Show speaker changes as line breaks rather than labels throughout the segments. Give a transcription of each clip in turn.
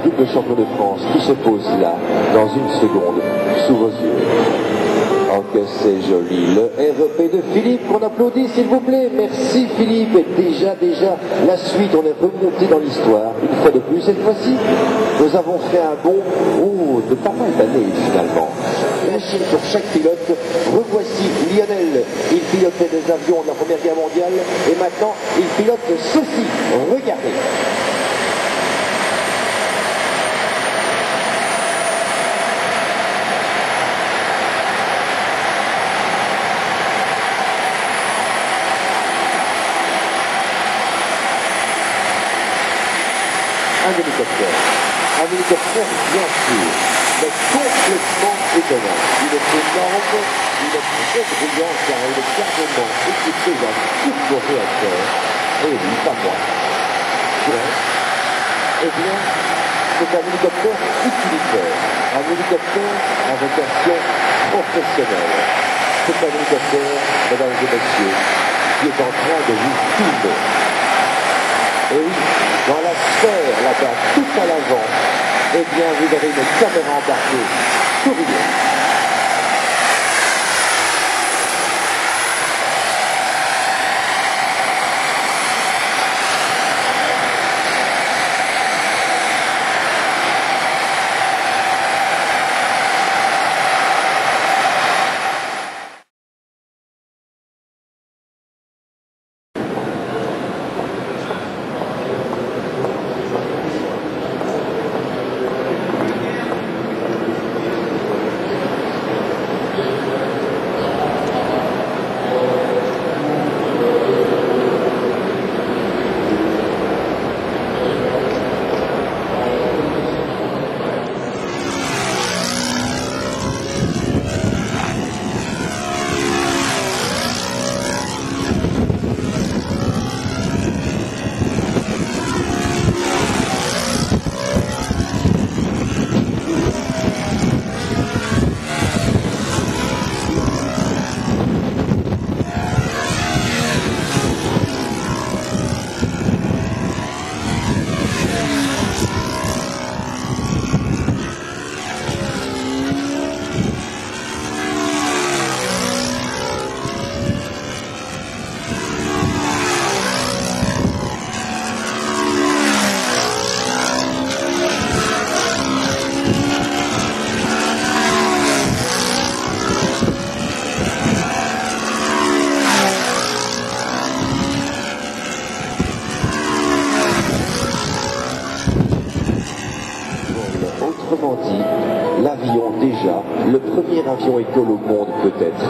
double champion de France qui se pose là, dans une seconde, sous vos yeux. Oh que c'est joli, le REP de Philippe qu'on applaudit s'il vous plaît, merci Philippe, et déjà la suite, on est remonté dans l'histoire, une fois de plus cette fois-ci, nous avons fait un bond de pas mal d'années finalement. Machine pour chaque pilote, revoici Lionel, il pilotait des avions de la Première Guerre mondiale, et maintenant il pilote ceci, regardez. Un hélicoptère bien sûr, mais complètement étonnant. Il est énorme, il est très brillant car il est carrément équipé d'un turbo-réacteur. Et oui, pas moi. Eh bien, c'est un hélicoptère utilitaire, un hélicoptère en vocation professionnelle. C'est un hélicoptère, mesdames et messieurs, qui est en train de vous filmer. Et oui, dans la sphère, là-bas, tout à l'avant, eh bien, vous avez une caméra embarquée. Souriez. Autrement dit, l'avion déjà, le premier avion école au monde peut-être.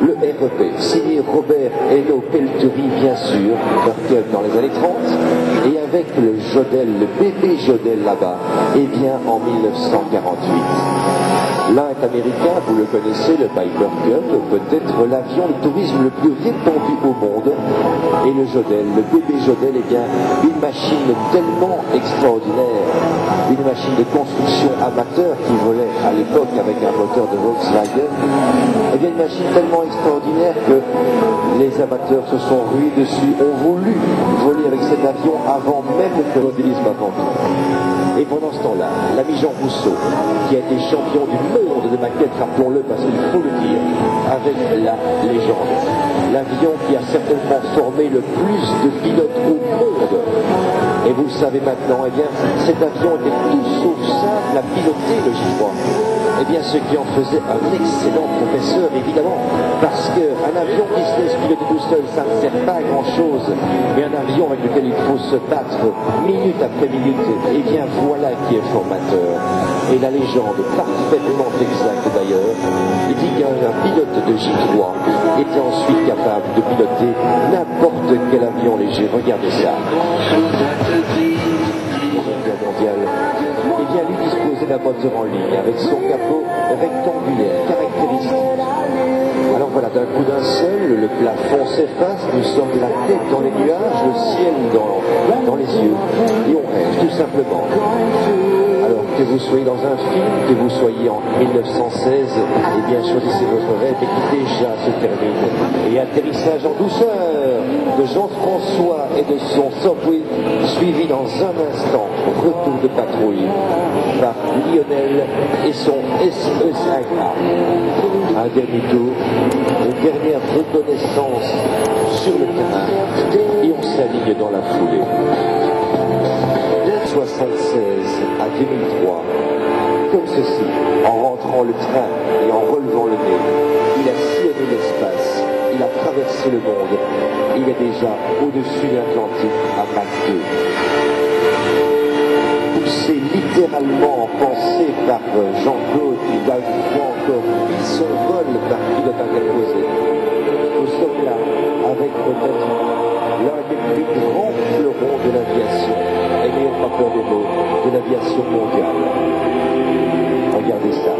Le REP, signé Robert Hainaut Pelterie bien sûr, dans les années 30, et avec le Jodel, le bébé Jodel là-bas, eh bien en 1948. L'un est américain, vous le connaissez, le Piper Cub, peut-être l'avion de tourisme le plus répandu au monde. Et le Jodel, le bébé Jodel, eh bien, une machine tellement extraordinaire, une machine de construction amateur qui volait à l'époque avec un moteur de Volkswagen, eh bien, une machine tellement extraordinaire que les amateurs se sont rués dessus, ont voulu voler avec cet avion avant même que l'automobilisme avant tout. Et pendant ce temps-là, l'ami Jean Rousseau, qui a été champion du monde de maquettes, rappelons-le parce qu'il faut le dire, avec la légende. L'avion qui a certainement formé le plus de pilotes au monde. Et vous le savez maintenant, eh bien, cet avion était tout sauf simple à piloter, le J3. Eh bien, ce qui en faisait un excellent professeur, évidemment, parce qu'un avion qui se laisse piloter tout seul, ça ne sert pas à grand-chose, mais un avion avec lequel il faut se battre minute après minute, eh bien, voilà qui est formateur. Et la légende, parfaitement exacte d'ailleurs, dit qu'un pilote de J3 était ensuite capable de piloter n'importe quel avion léger. Regardez ça. Mondiale. Eh bien, lui disposait d'un moteur en ligne avec son capot rectangulaire, caractéristique. Alors voilà, d'un coup d'un seul, le plafond s'efface, nous sommes la tête dans les nuages, le ciel dans les yeux, et on rêve tout simplement. Alors que vous soyez dans un film, que vous soyez en 1916, eh bien choisissez votre rêve et qui déjà se termine. Et atterrissage en douceur. de Jean-François et de son Subway, suivi dans un instant, retour de patrouille par Lionel et son SE5A. Un dernier tour, une dernière reconnaissance sur le terrain et on s'aligne dans la foulée. De 1976 à 2003, comme ceci, en rentrant le train et en relevant le nez, il a sillonné l'espace, il a traversé le monde, il est déjà au-dessus de l'Atlantique à Mach 2. Poussé littéralement en pensée par Jean-Claude, qui a une fois encore mis son vol par pilote interposé. Nous sommes là avec peut-être l'un des plus grands fleurons de l'aviation, et n'ayons pas peur des mots, de l'aviation mondiale. Regardez ça.